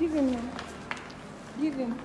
Give him now. Give him.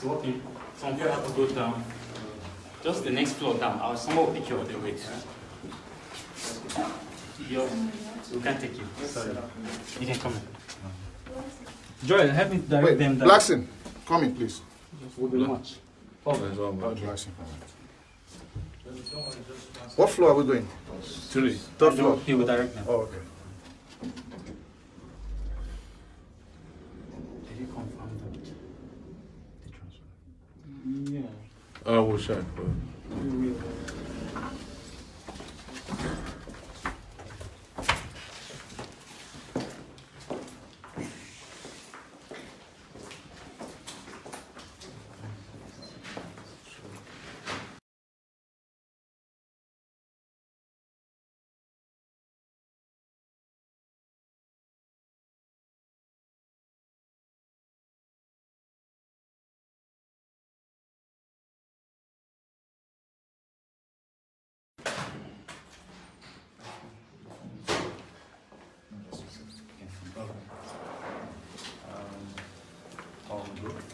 Walking from here to go down. Just the next floor down. I'll somehow pick you up the weight. We can't take you. Sorry. You can come in. Joel, help me direct them down. Blackson, come in, please. Much. Blackson, what floor are we going? 3. Third floor. He will direct them. Oh, okay. Did you confirm the transfer? Yeah. I will check.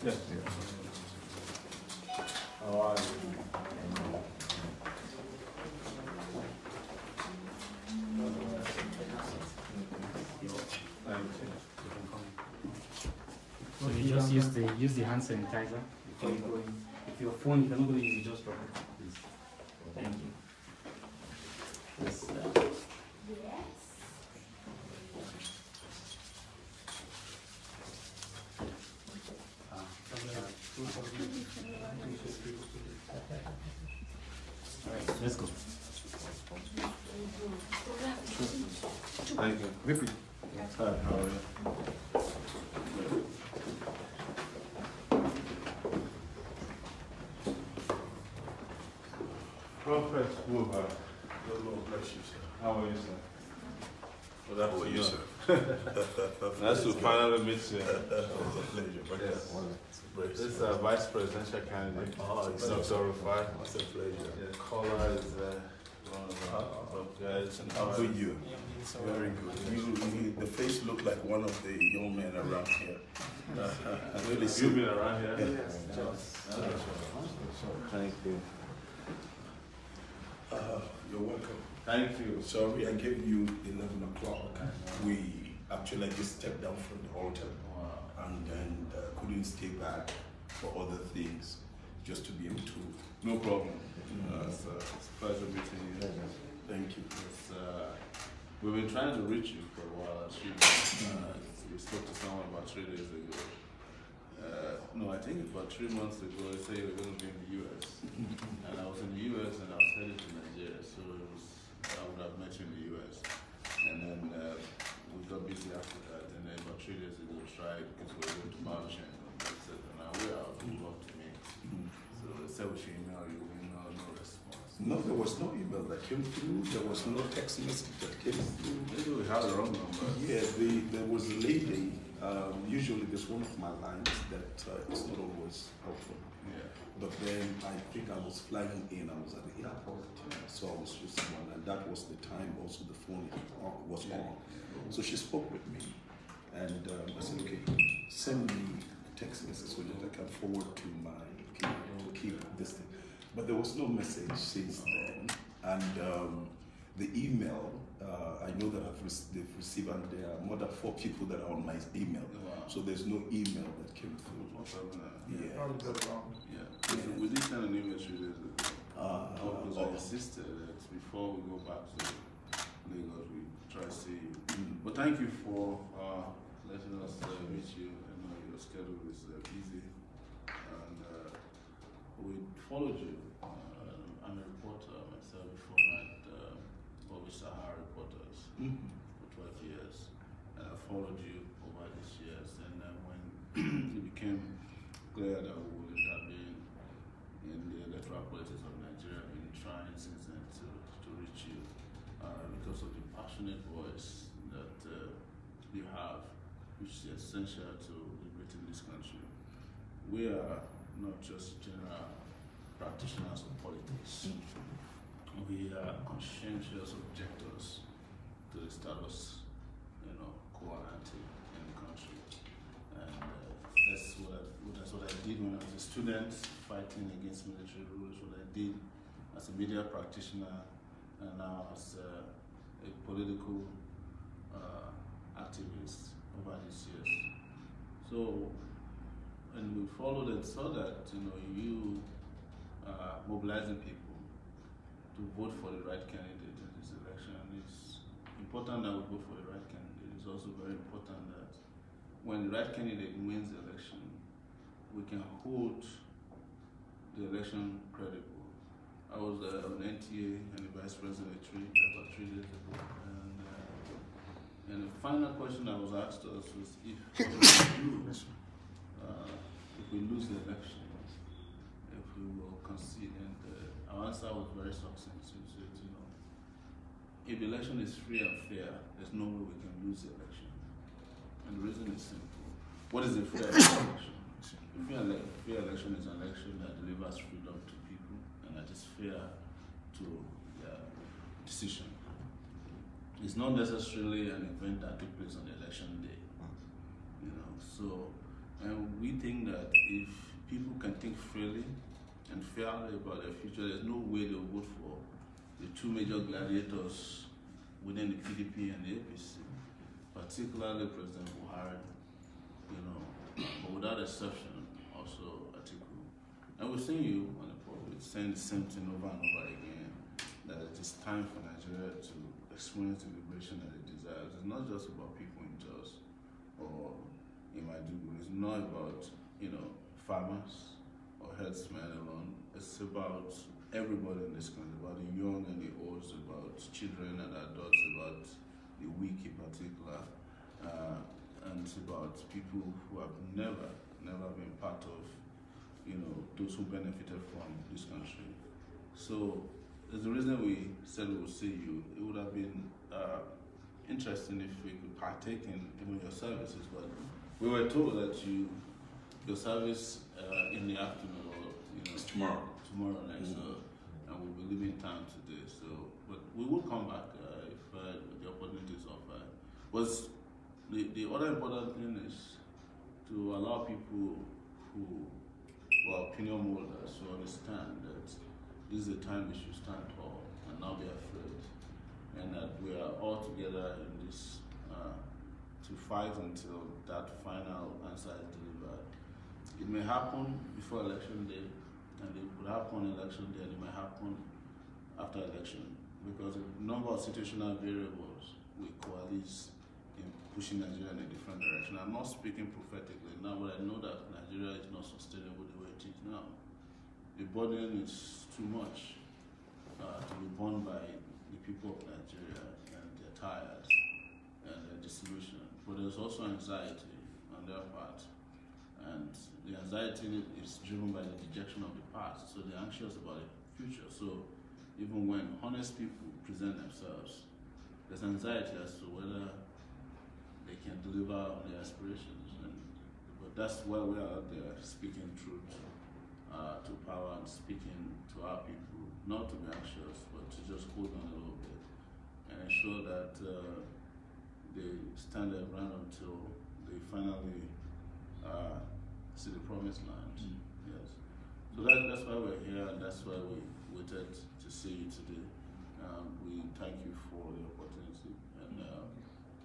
Yes. How are you? So you just use the hand sanitizer before you go in. If your phone, you cannot go use it, just drop it, please. Thank you. Yes. Alright, let's go. Thank you. Repeat. Hi, how are you? Prophet Buba. The Lord bless you, sir. How are you, sir? Well, How are you, sir? Nice to finally meet you. It's a pleasure. Yes. Praise This is God. a vice presidential candidate. Oh, it's Dr. Rufai. It's a pleasure. The color is one of the guys. How are you? Very good. The face look like one of the young men around here. Really Have you been around here? Yes. Thank you. You're welcome. Thank you. Sorry, I gave you 11 o'clock. We actually just stepped down from the altar. and then couldn't stay back for other things, just to be able to. No problem. It's a pleasure meeting you. Thank you. We've been trying to reach you for a while. We spoke to someone about 3 days ago. No, I think it's about 3 months ago. They said they were going to be in the US. And I was in the US and I was headed to Nigeria. So I would have met you in the US. And then we got busy after that. And then about 3 days ago, tried because we were going to March and they said, now we're out, we love to meet. So they said we should email you. No response. No, there was no email that came through. There was no text message that came through. Maybe we have the wrong number. Yeah, there was a lady. Usually there's one of my lines that it's not always helpful. Yeah. But then I think I was flying in. I was at the airport, so I was using one, and that was the time also the phone was on. So she spoke with me, and I said, okay, send me a text message so that I can forward to my people to keep this thing. But there was no message since then, and the email, I know that they've received, and there are more than 4 people that are on my email. Wow. So there's no email that came through. Yeah. Probably got it wrong. Yeah. We did send an email 3 days ago. Because I insisted that before we go back to Lagos, we try to see you. But thank you for letting us meet you. I know your schedule is busy. And we followed you. I'm a reporter myself before that. Prophet Sahara reporters for 12 years, and I followed you over these years. And then when it became clear that we would intervene in the electoral politics of Nigeria, I've been trying since then to reach you because of the passionate voice that you have, which is essential to liberating this country. We are not just general practitioners of politics. We are conscientious objectors to the status, quo ante in the country, and that's what I did when I was a student fighting against military rule. What I did as a media practitioner, and now as a political activist over these years. So, and we followed and saw that you mobilizing people to vote for the right candidate in this election. It's important that we vote for the right candidate. It's also very important that when the right candidate wins the election, we can hold the election credible. I was on NTA and the vice president about 3 days ago, and the final question I was asked us was if we lose the election, if we will concede. And our answer was very succinct. We said, if the election is free and fair, there's no way we can lose the election. And the reason is simple. What is a fair election? A fair election is an election that delivers freedom to people and that is fair to their decision. It's not necessarily an event that took place on the election day. And we think that if people can think freely and fairly about their future, there's no way they'll vote for the 2 major gladiators within the PDP and the APC, particularly President Buhari, but without exception, also Atiku. And we've seen you on the pulpit saying the same thing over and over again, that it is time for Nigeria to experience the liberation that it desires. It's not just about people in Jos or in Maiduguri. It's not about, farmers or herdsmen alone. It's about everybody in this country, about the young and the old, it's about children and adults, about the weak in particular, and it's about people who have never been part of, those who benefited from this country. So there's the reason we said we would see you. It would have been interesting if we could partake in even your services, but we were told that your service in the afternoon, or It's tomorrow. Tomorrow night, and we'll be leaving town today. So, but we will come back if the opportunity is offered. Was the other important thing is to allow people who are opinion holders to understand that this is a time we should stand tall and not be afraid, and that we are all together in this to to fight until that final answer is delivered. It may happen before election day, and it could happen on election day, and it may happen after election, because a number of situational variables will coalesce in pushing Nigeria in a different direction. I'm not speaking prophetically now, but I know that Nigeria is not sustainable the way it is now. The burden is too much to be borne by the people of Nigeria, and they're tired and they're disillusioned. But there's also anxiety on their part, and the anxiety is driven by the dejection of the past, so they're anxious about the future. So even when honest people present themselves, there's anxiety as to whether they can deliver on their aspirations. But that's why we are out there speaking truth to power and speaking to our people, not to be anxious, but to just hold on a little bit and ensure that they stand their ground until they finally see the promised land. Yes. So that's why we're here, and that's why we waited to see you today. We thank you for the opportunity, and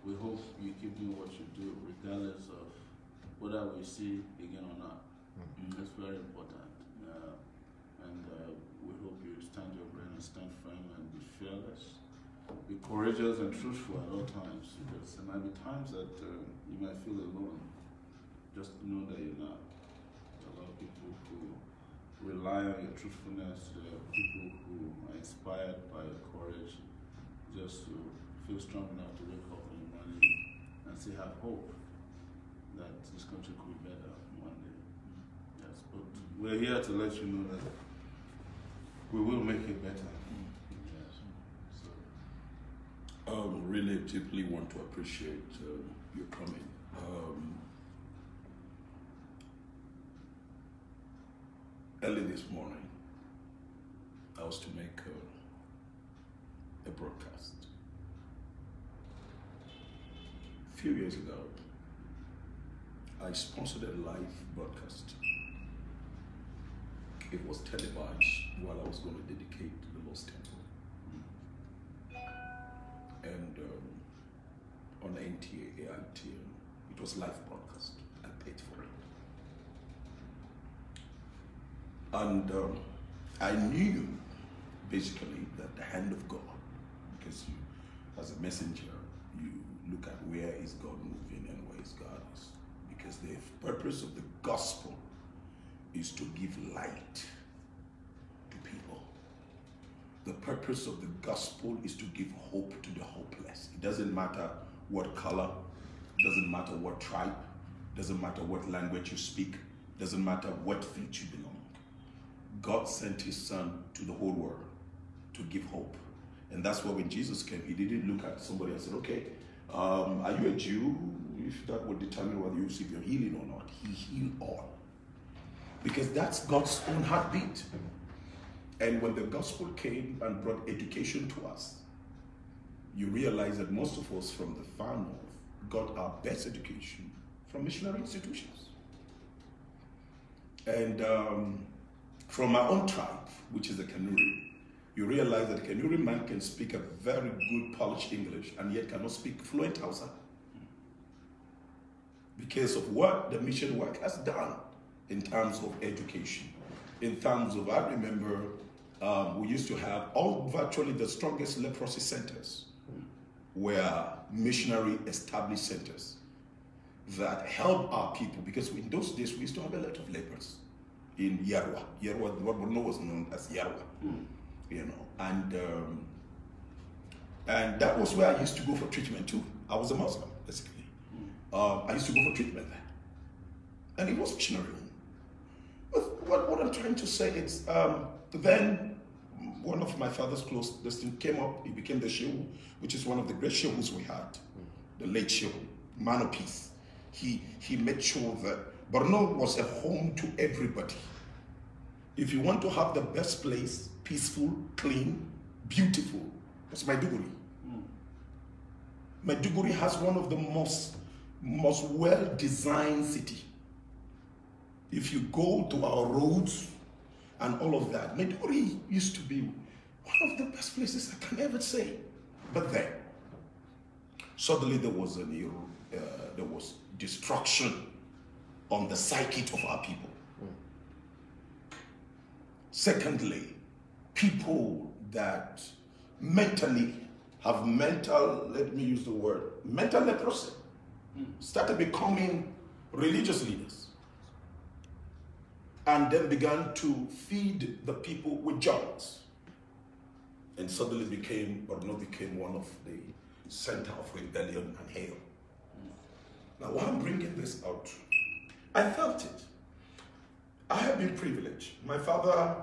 we hope you keep doing what you do, regardless of whether we see again or not. It's very important. And we hope you stand your ground and stand firm and be fearless. Be courageous and truthful at all times, because there might be times that you might feel alone. Just know that you're not. There are a lot of people who rely on your truthfulness. There are people who are inspired by your courage, just to feel strong enough to wake up in the morning and still have hope that this country could be better one day. Yes, but we're here to let you know that we will make it better. Yes. So. Really deeply want to appreciate your coming. Early this morning, I was to make a broadcast. A few years ago, I sponsored a live broadcast. It was televised while I was going to dedicate the Lord's Temple. And on NTA, AITM, it was live broadcast. I paid for it. And I knew, basically, that the hand of God, because you, as a messenger, you look at where is God moving and where is God is. Because the purpose of the gospel is to give light to people. The purpose of the gospel is to give hope to the hopeless. It doesn't matter what color, doesn't matter what tribe, doesn't matter what language you speak, doesn't matter what field you belong. God sent his son to the whole world to give hope. And that's why when Jesus came, he didn't look at somebody and said, okay, are you a Jew? If that would determine whether you receive your healing or not. He healed all. Because that's God's own heartbeat. And when the gospel came and brought education to us, you realize that most of us from the far north got our best education from missionary institutions. And from our own tribe, which is the Kanuri, you realize that a Kanuri man can speak a very good polished English and yet cannot speak fluent Hausa. Because of what the mission work has done in terms of education. In terms of, I remember, we used to have virtually the strongest leprosy centers were missionary established centers that help our people, because in those days we used to have a lot of lepers in Yarwa. Yarwa, what Borno was known as Yarwa, you know, and that was where I used to go for treatment too. I was a Muslim, basically. I used to go for treatment there, and it was missionary. But what I'm trying to say is, then one of my father's close destined came up. He became the Shehu, which is one of the great Shehus we had, the late Shehu, man of peace. He made sure that Borno was a home to everybody. If you want to have the best place, peaceful, clean, beautiful, it's Maiduguri. Maiduguri has one of the most well-designed city. If you go to our roads and all of that, Maiduguri used to be one of the best places I can ever say. But then, suddenly there was a there was destruction on the psyche of our people. Secondly, people that mentally have mental, let me use the word, mental leprosy, started becoming religious leaders and then began to feed the people with drugs and suddenly became one of the center of rebellion and hell. Now, why I'm bringing this out, I felt it. I have been privileged. My father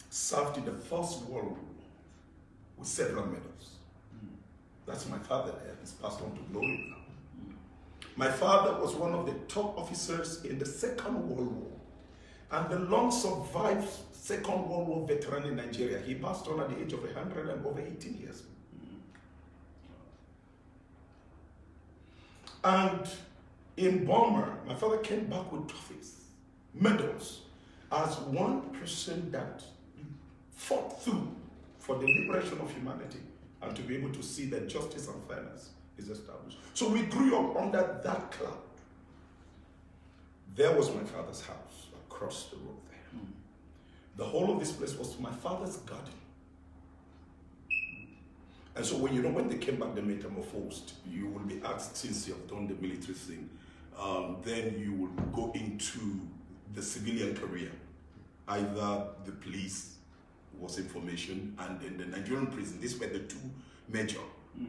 served in the First World War with several medals. That's my father there. He's passed on to glory now. My father was one of the top officers in the Second World War and the long-survived Second World War veteran in Nigeria. He passed on at the age of 100 and over 18 years. And in Burma, my father came back with trophies, medals, as one person that fought through for the liberation of humanity and to be able to see that justice and fairness is established. So we grew up under that cloud. There was my father's house across the road there. The whole of this place was my father's garden. And so when they came back, they metamorphosed. You will be asked, since you have done the military thing, then you will go into the civilian career. Either the police was information, and then the Nigerian prison. These were the two major.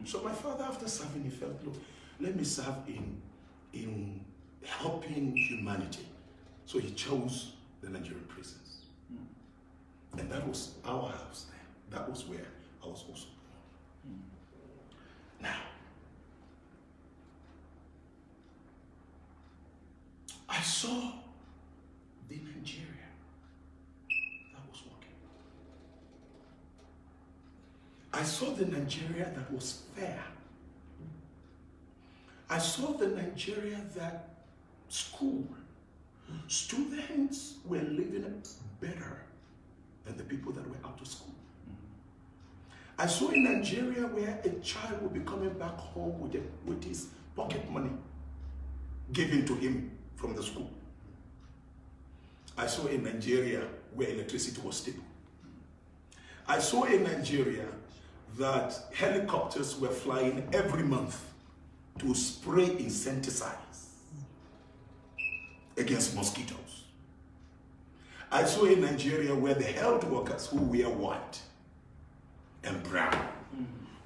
So my father, after serving, he felt, look, let me serve in helping humanity. So he chose the Nigerian prisons. And that was our house then. That was where I was also born. Now, I saw the Nigeria that was working. I saw the Nigeria that was fair. I saw the Nigeria that students were living better than the people that were out of school. I saw a Nigeria where a child would be coming back home with his pocket money given to him from the school. I saw a Nigeria where electricity was stable. I saw a Nigeria that helicopters were flying every month to spray insecticides against mosquitoes. I saw a Nigeria where the health workers who wear white and brown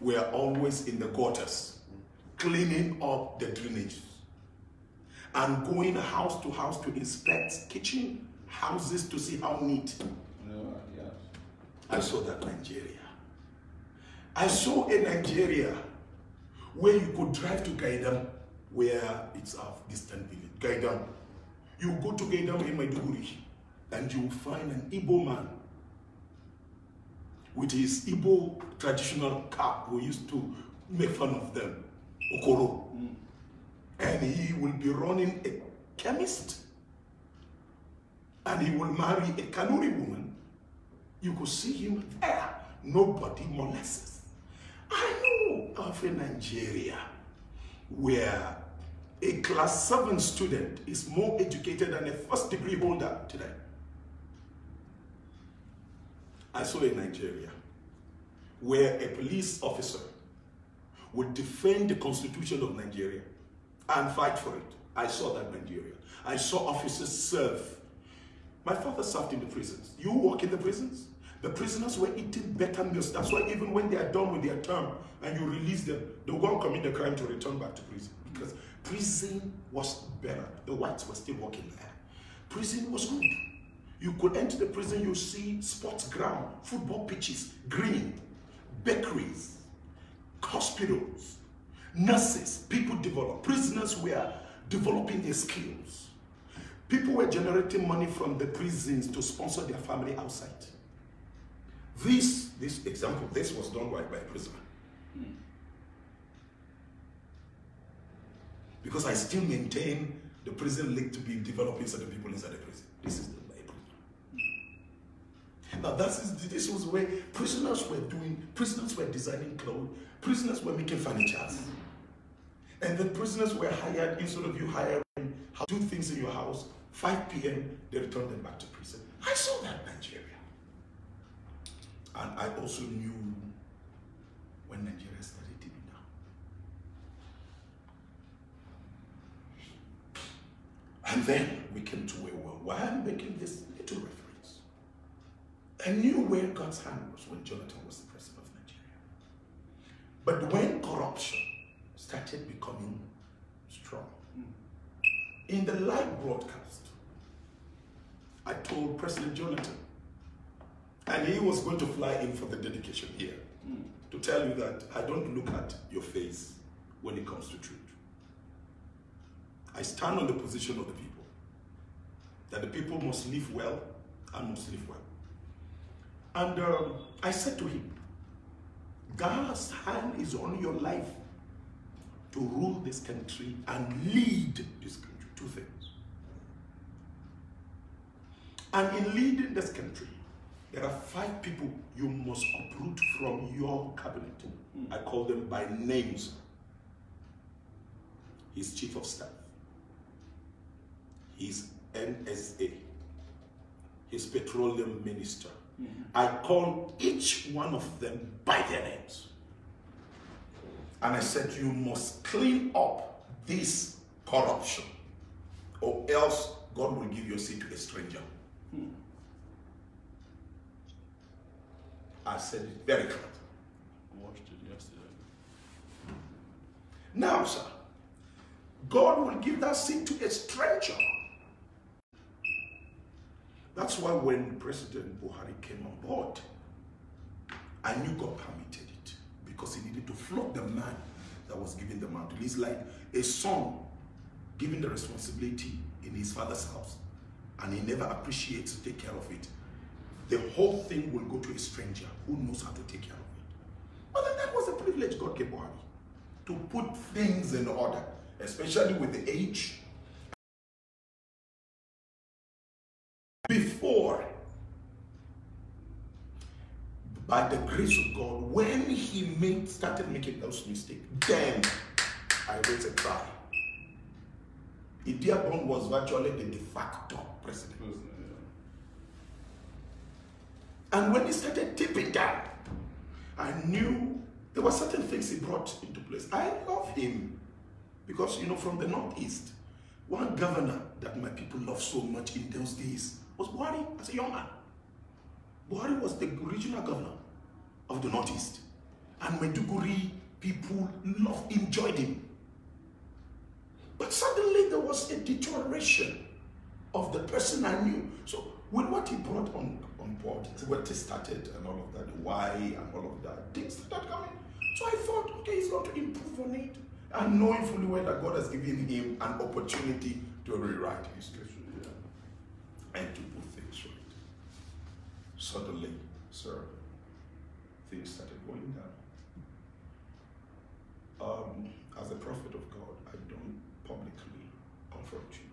were always in the gutters, cleaning up the drainages and going house to house to inspect kitchen houses to see how neat. I saw that Nigeria. I saw a Nigeria where you could drive to Gaidam, where it's a distant village. Gaidam. You go to Gaidam in Maiduguri and you will find an Igbo man with his Igbo traditional cap. We used to make fun of them, Okoro. And he will be running a chemist. And he will marry a Kanuri woman. You could see him there. Nobody molests. I know of a Nigeria where a class 7 student is more educated than a first degree holder today. I saw a Nigeria where a police officer would defend the Constitution of Nigeria and fight for it. I saw that Nigeria. I saw officers serve. My father served in the prisons. You work in the prisons? The prisoners were eating better meals. That's why even when they are done with their term and you release them, they will go and commit the crime to return back to prison. Because prison was better. The whites were still working there. Prison was good. You could enter the prison, you see sports ground, football pitches, green, bakeries, hospitals, nurses, people develop. Prisoners were developing their skills. People were generating money from the prisons to sponsor their family outside. This example, this was done by a prisoner. Because I still maintain the prison link to be developing certain people inside the prison. This is the prisoner. Now this was where prisoners were designing clothes, prisoners were making furniture. And then prisoners were hired, instead of you hiring how to do things in your house, 5 p.m., they returned them back to prison. I saw that in Nigeria. And I also knew when Nigeria started deep down. And then we came to where we were. Why I'm making this little reference? I knew where God's hand was when Jonathan was the president of Nigeria. But when corruption started becoming strong, in the live broadcast, I told President Jonathan, and he was going to fly in for the dedication here, to tell you that I don't look at your face when it comes to truth. I stand on the position of the people, that the people must live well and must live well. And I said to him, God's hand is on your life to rule this country and lead this country. 2 things. And in leading this country, there are 5 people you must uproot from your cabinet. I call them by names. His chief of staff, his NSA, his petroleum minister. I call each one of them by their names. And I said, you must clean up this corruption, or else God will give your seat to a stranger. I said it very clearly. I watched it yesterday. Now, sir, God will give that seat to a stranger. That's why when President Buhari came on board, I knew God permitted it, because he needed to flog the man that was giving the mantle. He's like a son given the responsibility in his father's house, and he never appreciates to take care of it. The whole thing will go to a stranger who knows how to take care of it. But then that was the privilege God gave Buhari, to put things in order, especially with the age. Before, by the grace of God, when he started making those mistakes, then I raised a cry. Idiabon was virtually the de facto president. And when he started tipping down, I knew there were certain things he brought into place. I love him because, you know, from the Northeast, one governor that my people loved so much in those days was Buhari as a young man. Buhari was the regional governor of the Northeast. And Maiduguri people enjoyed him. But suddenly there was a deterioration of the person I knew. So with what he brought on board, what he started and all of that, why and all of that, things started coming. So I thought, okay, he's going to improve on it. And knowing fully well that God has given him an opportunity to rewrite history and to put things right. Suddenly, sir, things started going down. As a prophet of God, I don't publicly confront you.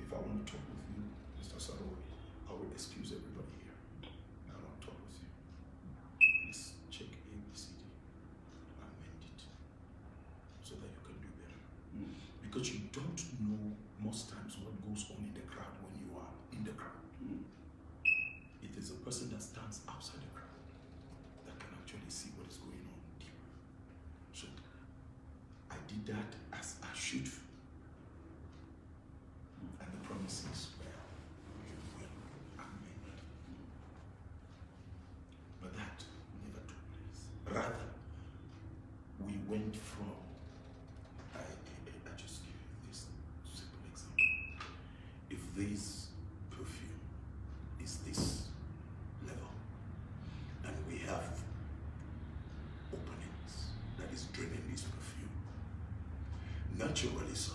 If I want to talk with you, Mr. Sowore, I will excuse everybody here. I will not talk with you. Please check ABCD and amend it so that you can do better. Because you don't know most times what goes on in the crowd when you are in the crowd. It is a person that stands outside the crowd that can actually see what is going on deeper. So I did that as I should. And the promises were, you will amend. But that never took place. Rather, we went from, I just give you this simple example. If this perfume is this level, and we have openings that is draining this perfume, naturally, sir,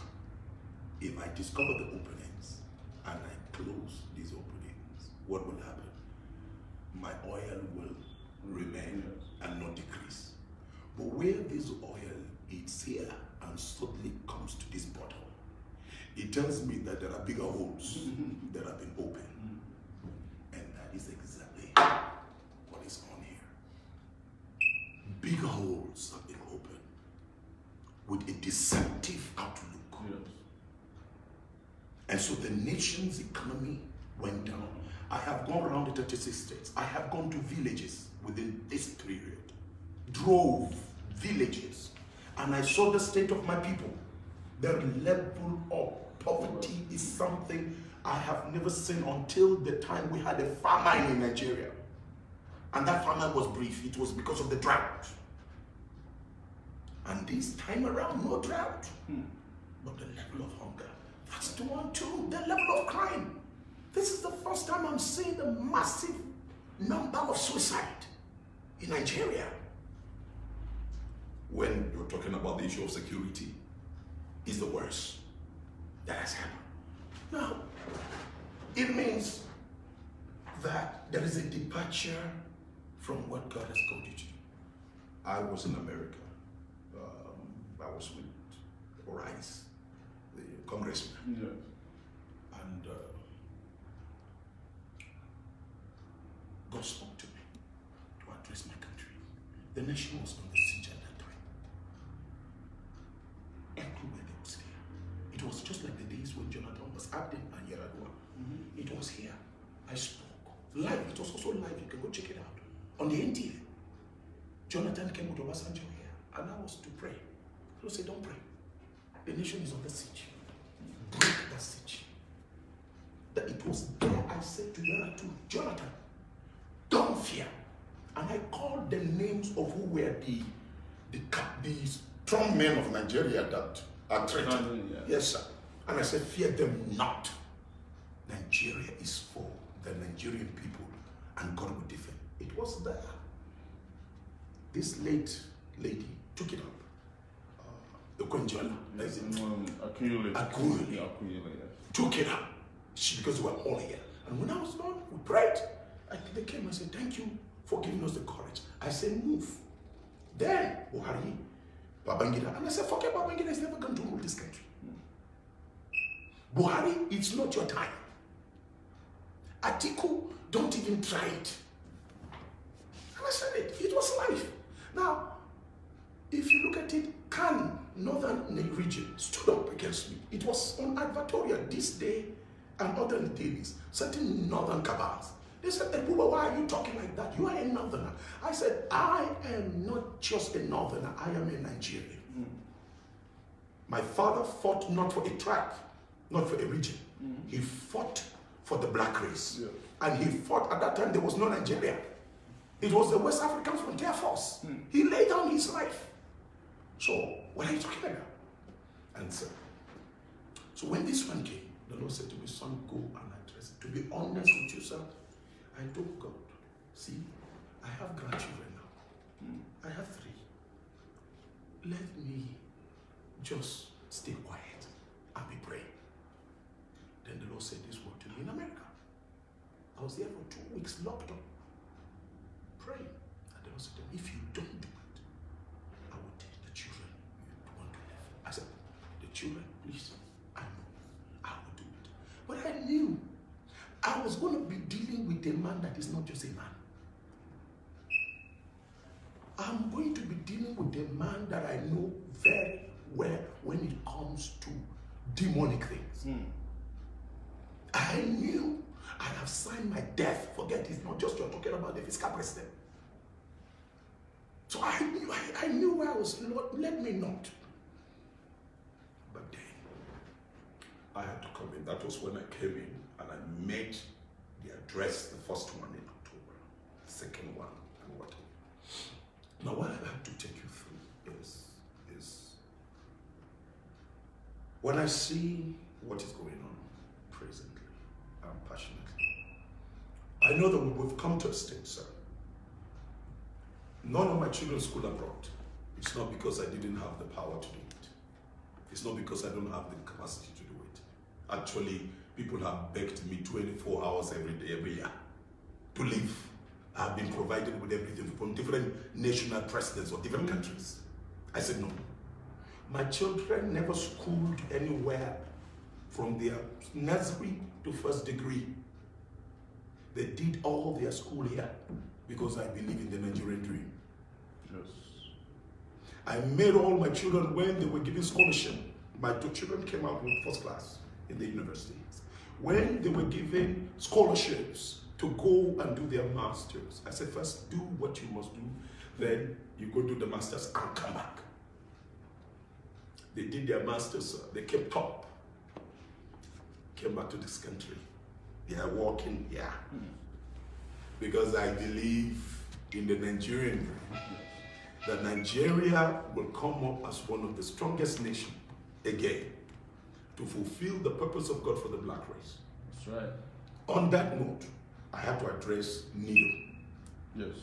if I discover the openings and I close these openings, what will happen? My oil will remain and not decrease. But where this oil is here and suddenly comes to this bottle, it tells me that there are bigger holes that have been opened. And that is exactly what is on here. Bigger holes have been opened. with a deceptive outlook. Yes. And so the nation's economy went down. I have gone around the 36 states. I have gone to villages within this period, drove villages, and I saw the state of my people. The level of poverty is something I have never seen until the time we had a famine in Nigeria. And that famine was brief. It was because of the drought. And this time around, no drought. But the level of hunger, that's the one too. The level of crime. This is the first time I'm seeing a massive number of suicide in Nigeria. When you're talking about the issue of security, is the worst that has happened. Now, it means that there is a departure from what God has called you to do. I was in America. I was with Rice, the congressman. Yes. And God spoke to me to address my country. The nation was on the siege at that time. Everywhere there was fear. It was just like the days when Jonathan was acting and Yaradua. It was here. I spoke. Live. It was also live. You can go check it out. On the NTA. Jonathan came with Obasanjo here. And I was to pray. So say, don't pray. The nation is on the siege. Break that siege. That it was there I said to Yaradua, Jonathan, don't fear. And I called the names of who were the strong men of Nigeria that are threatened. Yes, sir. And I said, fear them not. Nigeria is for the Nigerian people, and God will defend. It was there. This late lady took it up. Okonjola, Akunyele, took it up. Because we were all here. And when I was done, we prayed. They came and said, thank you for giving us the courage. I said, move. Then, Buhari, Babangida. And I said, forget Babangida, he's never going to rule this country. Buhari, it's not your time. Atiku, don't even try it. And I said it. It was life. Now, if you look at it, Khan, Northern region, stood up against me. It was on advertorial this day and other days. Certain northern cabals. They said, El Buba, why are you talking like that? You are a northerner. I said, I am not just a northerner. I am a Nigerian. My father fought not for a tribe, not for a region. He fought for the black race. Yeah. And he fought, at that time, there was no Nigeria. It was the West African Frontier Force. He laid down his life. So, what are you talking about? And so when this one came, the Lord said to me, son, go and address it. To be honest with you, sir, I told God, see, I have grandchildren now. I have 3. Let me just stay quiet and be praying. Then the Lord said this word to me in America. I was there for 2 weeks locked up, praying. And the Lord said to me, if you don't do it, I will take the children to one to left. I said, the children, please, I know, I will do it. But I knew I was going to be dealing with a man that is not just a man. I'm going to be dealing with a man that I know very well when it comes to demonic things. I knew I have signed my death. Forget, it's not just you're talking about the fiscal president. So I knew where I was. Lord, let me not. But then I had to come in. That was when I came in and I made the address, the first one in October, the second one, and whatever. Now, what I have to take you through is when I see what is going on presently and passionately, I know that we've come to a stage, sir. None of my children's school abroad. It's not because I didn't have the power to do it. It's not because I don't have the capacity to do it. Actually, people have begged me 24 hours every day, every year to live. I've been provided with everything from different national presidents of different countries. I said no. My children never schooled anywhere from their nursery to first degree. They did all their school here because I believe in the Nigerian dream. Yes. I made all my children, when they were given scholarship, my two children came out with first class in the universities. When they were given scholarships to go and do their masters, I said, first do what you must do, then you go do the masters and come back. They did their masters, they came top, came back to this country. They are working here. Because I believe in the Nigerian dream, that Nigeria will come up as one of the strongest nations again to fulfill the purpose of God for the black race. That's right. On that note, I have to address Nido. Yes.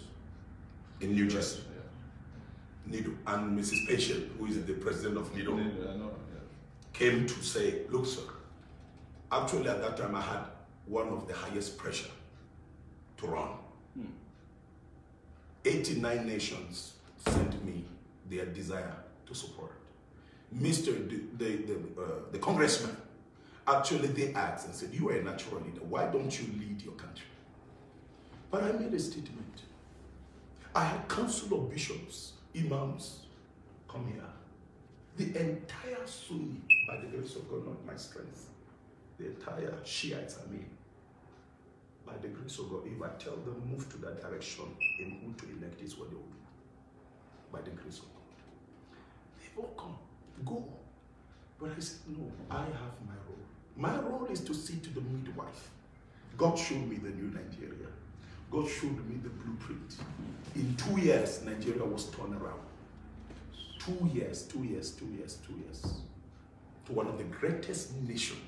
In New Jersey. Yeah. Nido and Mrs. Patient, who is the president of Nido, I know. Yeah. came to say, look, sir, actually at that time I had one of the highest pressure to run. 89 nations sent me their desire to support. The congressman, actually they asked and said, you are a natural leader, why don't you lead your country? But I made a statement. I had council of bishops, imams, come here. The entire Sunni, by the grace of God, not my strength, the entire Shiites, by the grace of God, if I tell them move to that direction in who to elect is what they will do. By the grace of God. They've all come, go. But I said, no, I have my role. My role is to see to the midwife. God showed me the new Nigeria. God showed me the blueprint. In 2 years, Nigeria was turned around. 2 years, 2 years, 2 years, 2 years. To one of the greatest nations.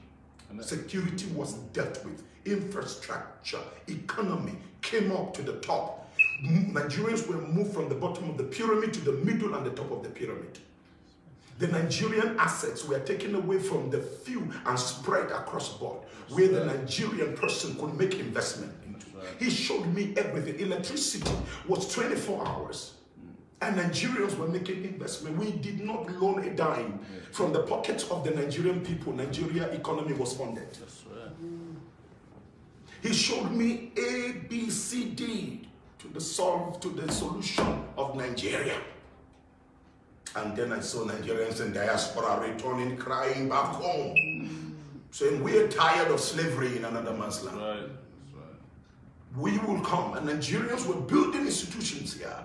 Security was dealt with. Infrastructure, economy came up to the top. Nigerians were moved from the bottom of the pyramid to the middle and the top of the pyramid. The Nigerian assets were taken away from the few and spread across the board, where the Nigerian person could make investment into. He showed me everything. Electricity was 24 hours. And Nigerians were making investment. We did not loan a dime from the pockets of the Nigerian people. Nigeria economy was funded. That's right. He showed me A, B, C, D to the solution of Nigeria. And then I saw Nigerians in diaspora returning, crying back home, saying, we're tired of slavery in another man's land. Right. That's right. We will come. And Nigerians were building institutions here.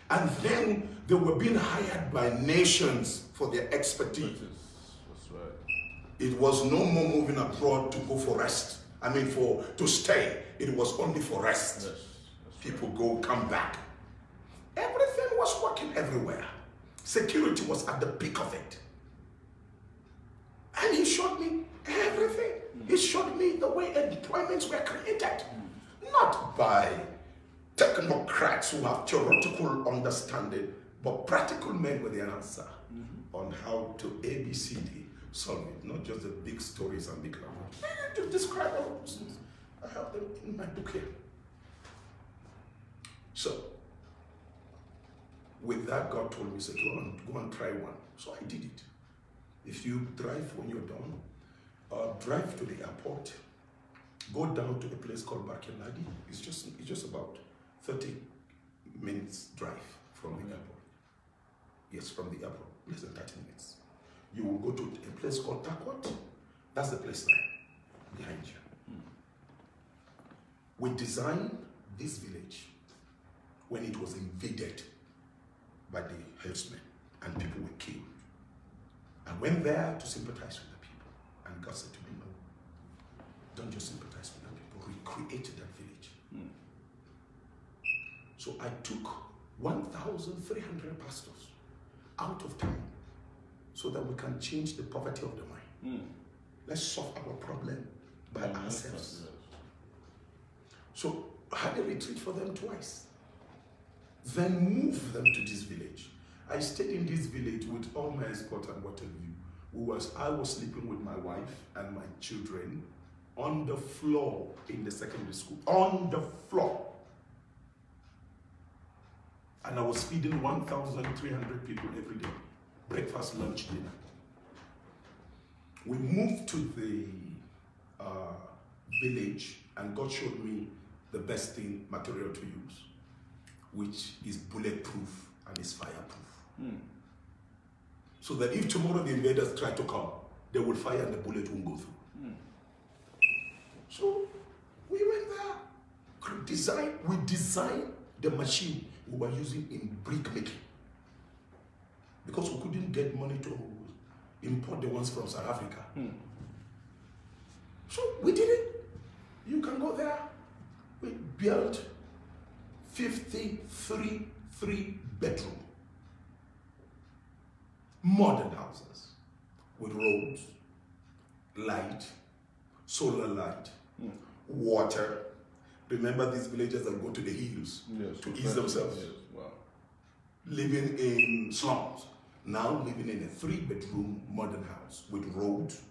And then they were being hired by nations for their expertise. That's right. It was no more moving abroad to go for rest. To stay. It was only for rest. Yes. People go, come back. Everything was working everywhere. Security was at the peak of it. And he showed me everything. He showed me the way employments were created. Not by technocrats who have theoretical understanding, but practical men with the answer on how to ABCD solve it, not just the big stories and big numbers. To describe all those things. I have them in my book here. So, with that, God told me, said, go and try one. So I did it. If you drive when you're done, drive to the airport, go down to a place called Barkeladi. It's just about 30 minutes drive from the airport. Yes, from the airport, less than 30 minutes. You will go to a place called Takwat. That's the place now, behind you. We designed this village when it was invaded by the herdsmen and people were killed. I went there to sympathize with the people. And God said to me, no, don't just sympathize with the people, recreate that village. So I took 1,300 pastors out of town so that we can change the poverty of the mind. Let's solve our problem by ourselves. So I had a retreat for them twice. Then move them to this village. I stayed in this village with all my escorts and what have you. I was sleeping with my wife and my children on the floor in the secondary school. On the floor. And I was feeding 1,300 people every day. Breakfast, lunch, dinner. We moved to the village and God showed me the best material to use, which is bulletproof and is fireproof. So that if tomorrow the invaders try to come, they will fire and the bullet won't go through. So we went there, we designed the machine we were using in brick making. Because we couldn't get money to import the ones from South Africa. So we did it. You can go there. We built 53 3-bedroom modern houses with roads, light, solar light, water. Remember these villagers that go to the hills to ease themselves? Yes. Wow. Living in slums. Now living in a 3-bedroom modern house with roads,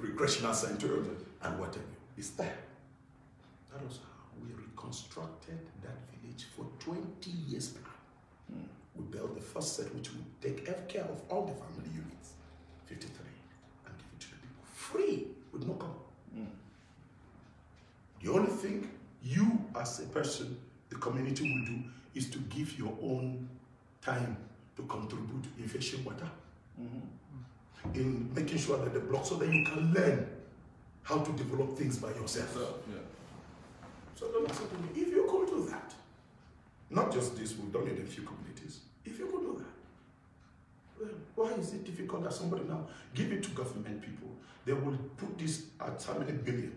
recreational center, and whatever. It's there. That was how we reconstructed that village for 20 years now. We built the first set which would take care of all the family units, 53, and give it to the people free with no cost. The only thing you as a person, the community will do is to give your own time to contribute in fetching water, in making sure that the block, so that you can learn how to develop things by yourself. So don't listen to me. If you could do that, not just this, we've done it in a few communities. If you could do that, why is it difficult that somebody now give it to government people? They will put this at how many billion?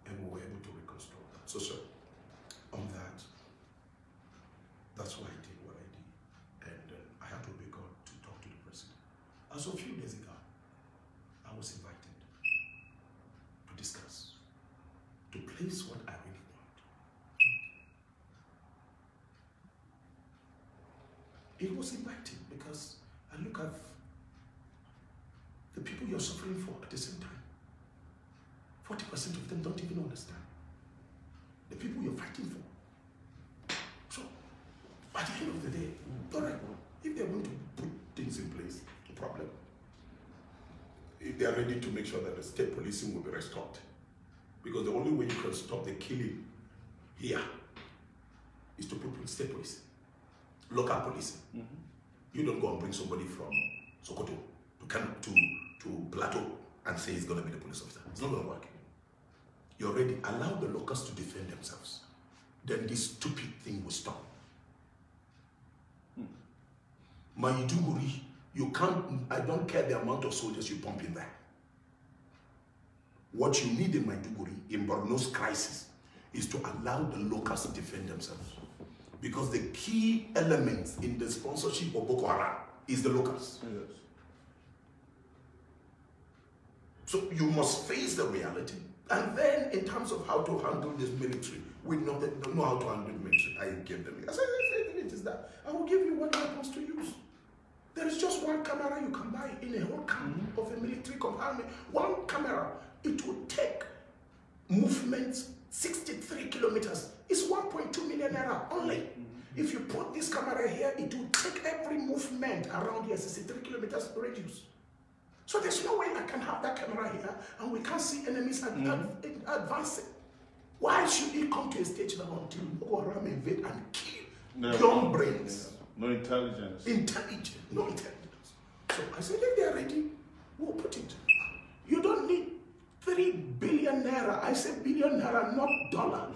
And we were able to reconstruct that. So, sir, on that, that's why I did what I did. And I had to obey God to talk to the president. As a few days ago, I was invited to discuss, to place what I really want. It was inviting because I look at the people you're suffering for at the same time. 40% of them don't even understand the people you're fighting for. So, at the end of the day, all right, if they're going to put things in place, no problem. If they are ready to make sure that the state policing will be restored, because the only way you can stop the killing here is to put state policing, local policing. You don't go and bring somebody from Sokoto to Plateau and say he's going to be the police officer. It's not going to work. You already allow the locals to defend themselves. Then this stupid thing will stop. Maiduguri, you can't, I don't care the amount of soldiers you pump in there. What you need in Maiduguri, in Borno's crisis, is to allow the locals to defend themselves. Because the key element in the sponsorship of Boko Haram is the locals. Yes. So you must face the reality. And then in terms of how to handle this military, we know that don't know how to handle the military. I gave them. I said, if it is that, I will give you what weapons to use. There is just one camera you can buy in a whole camp of a military compartment. One camera, it will take movements 63 kilometers. It's 1.2 million naira only. If you put this camera here, it will take every movement around here 63 kilometers radius. So there's no way I can have that camera here and we can't see enemies advancing. Why should he come to a stage now until Boko Haram invade and kill young brains? No intelligence. No intelligence. So I said, if they're ready, we'll put it. You don't need 3 billion naira, I said billion naira, not dollar,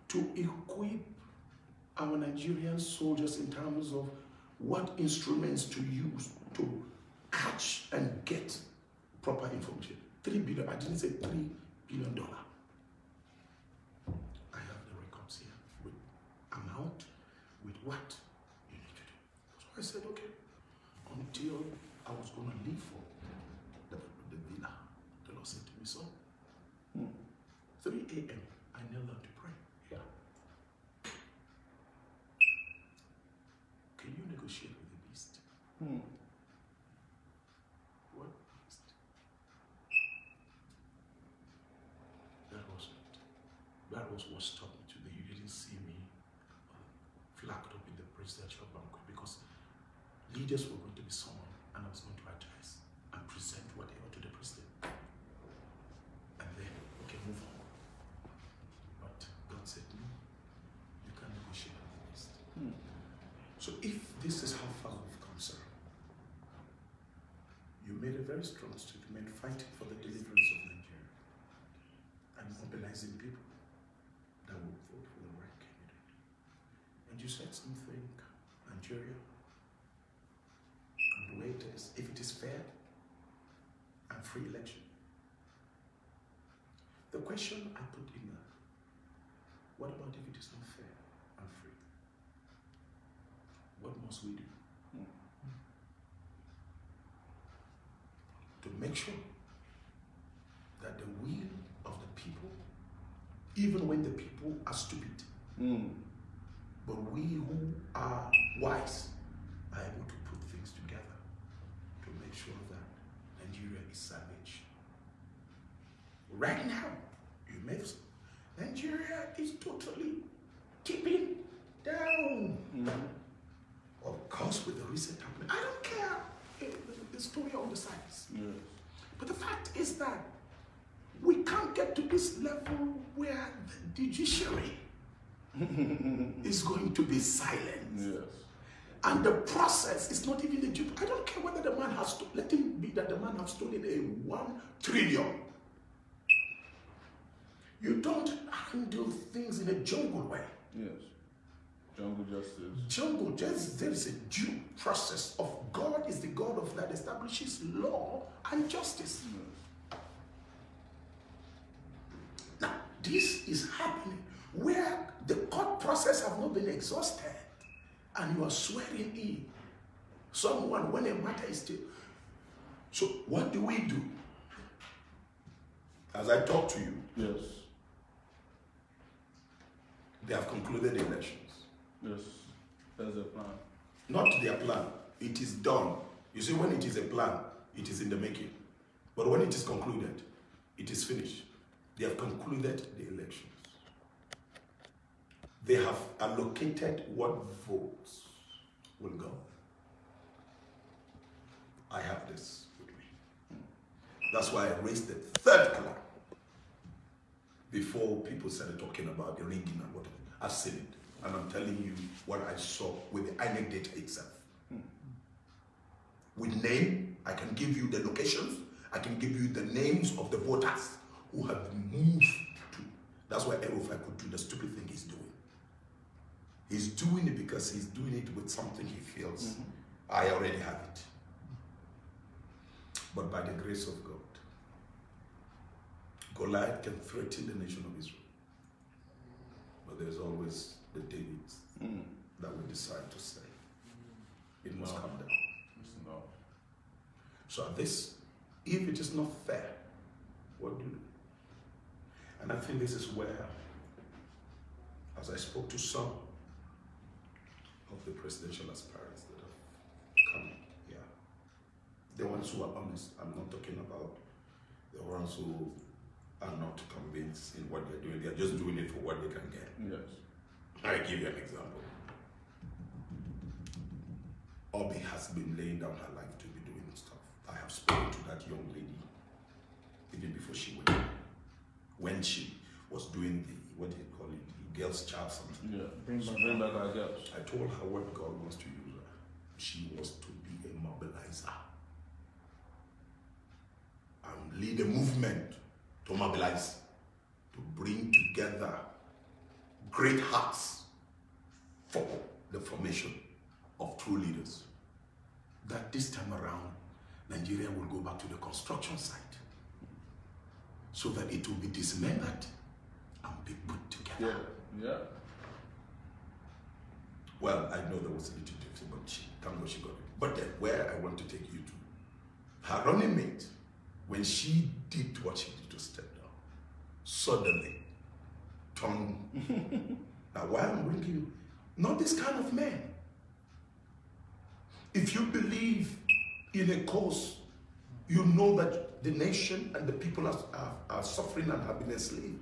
to equip our Nigerian soldiers in terms of what instruments to use to catch and get proper information. 3 billion, I didn't say $3 billion. I have the records here with amount, with what you need to do. So I said, okay, until I was going to leave for the villa, the Lord said to me, so 3 a.m., I knelt down to pray. Yeah. Can you negotiate with the beast? What beast? That was what stopped me today. You didn't see me flagged up in the presidential banquet because leaders were going to be summoned and I was going to address and present whatever to the president. And then, okay, move on. But God said, no, you can't negotiate So if this is how far we've come, sir, you made a very strong statement fighting for the deliverance of Nigeria and mobilizing people that will vote for the right candidate. And you said something, Nigeria, and the way it is, if it is fair and free election. The question I put in there, what about if it is not fair and free? What must we do? To make sure that the will of the people, even when the people are stupid, but we who are wise are able to put things together to make sure that Nigeria is savage. Right now, you may say, Nigeria is totally tipping down. Of course, with the recent happening, I don't care the story on the sides. Yes. But the fact is that we can't get to this level where the judiciary is going to be silent. Yes. And the process is not even the I don't care whether the man has to let him be that the man has stolen a 1 trillion. You don't handle things in a jungle way. Yes. Jungle justice. Jungle justice, there is a due process of God is the God of that establishes law and justice. Yes. Now, this is happening where the court process have not been exhausted and you are swearing in someone when a matter is still. So what do we do? As I talk to you, Yes. they have concluded the elections. Yes. That's the plan. Not their plan. It is done. You see, when it is a plan, it is in the making. But when it is concluded, it is finished. They have concluded the elections. They have allocated what votes will go. I have this with me. That's why I raised the third clap before people started talking about the rigging and whatever. I've seen it. And I'm telling you what I saw with the INEC data itself. With name, I can give you the locations, I can give you the names of the voters who have moved to. That's why Erufai could do the stupid thing he's doing. He's doing it because he's doing it with something he feels, I already have it. But by the grace of God, Goliath can threaten the nation of Israel. But there's always the Davids that will decide to stay. It must come down. No. So this, if it is not fair, what do you do? And I think this is where, as I spoke to some of the presidential aspirants that have come here, the ones who are honest, I'm not talking about the ones who are not convinced in what they're doing. They're just doing it for what they can get. Yes. I give you an example. Obi has been laying down her life to be doing stuff. I have spoken to that young lady even before she went. When she was doing the, what do you call it, the girls' child something. Yeah. Bring back our girls. I told her what God wants to use her. She was to be a mobilizer. And lead a movement to mobilize, to bring together great hearts for the formation of true leaders. That this time around, Nigeria will go back to the construction site so that it will be dismembered and be put together. Yeah. Yeah. Well, I know there was a little difference, but thank God she got it. But then, where I want to take you to, her running mate, when she did what she did to step down, suddenly turned. Now, why I'm bringing you, not this kind of man. If you believe in a cause, you know that the nation and the people are suffering and have been enslaved.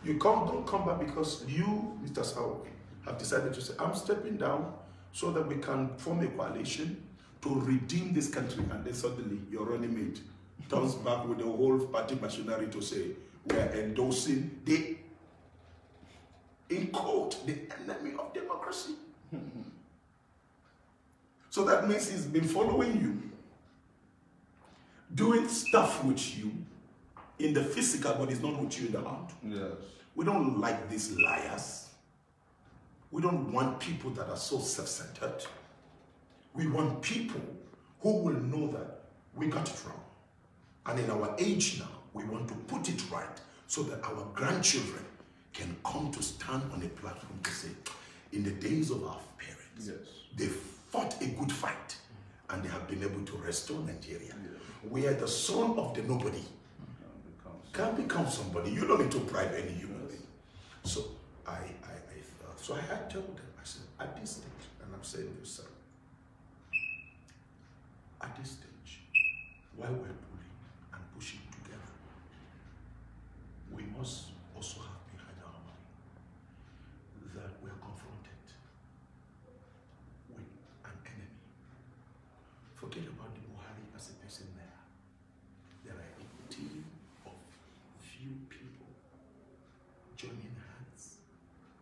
You don't come back because you, Mr. Sowore, have decided to say, I'm stepping down so that we can form a coalition to redeem this country. And then suddenly your running mate turns back with the whole party machinery to say, we're endorsing the, in quote, the enemy of democracy. So that means he's been following you, doing stuff with you in the physical, but he's not with you in the heart. Yes. We don't like these liars. We don't want people that are so self-centered. We want people who will know that we got it wrong. And in our age now, we want to put it right so that our grandchildren can come to stand on a platform to say, in the days of our parents, Yes. they fought a good fight and they have been able to restore Nigeria. Where the son of the nobody can become somebody. You don't need to bribe any human being. So I had told them, I said, at this stage, and I'm saying this, sir, at this stage, while we're pulling and pushing together, we must also have behind our mind that we're confronted with an enemy. Forget about the Buhari as a person there. There are a team of few people joining hands,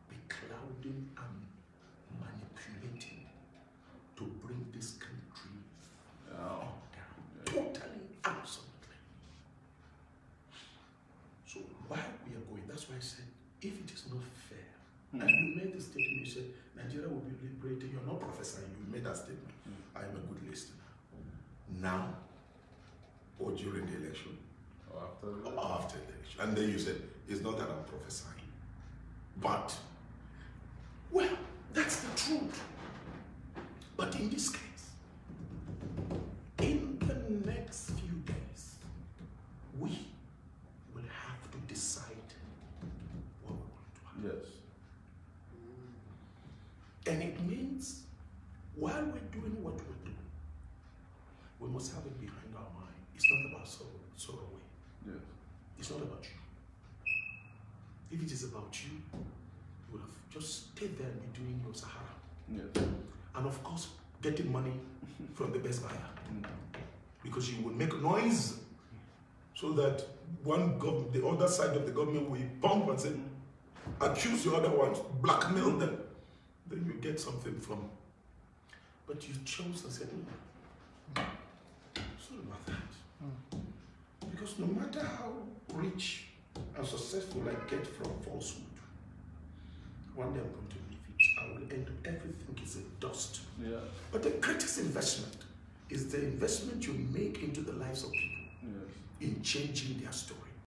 beclouding and manipulating to bring this country down. Totally, absolutely. So while we are going, that's why I said, if it is not fair, and you made the statement, you said, Nigeria will be liberated. You're not prophesying, you made that statement. I am a good listener. Now, or during the election? Or after the election? Or after the election. And then you said, it's not that I'm prophesying. But, well, that's the truth. But in this case, in the next few days, we will have to decide what we want to have. Yes. And it means, while we're doing what we're doing, we must have it behind our mind. It's not about sorrow away. Yes. It's not about you. If it is about you, you would have just stayed there and be doing your Sahara. Yes. And of course, getting money from the best buyer. Because you will make noise so that the other side of the government will pump and say, accuse the other ones, blackmail them. Then you get something from. But you chose and said, no. It's not about that. Because no matter how rich and successful I get from falsehood, one day I'm going to leave it. I will end up, everything is a dust. Yeah. But the greatest investment is the investment you make into the lives of people Yes. in changing their story.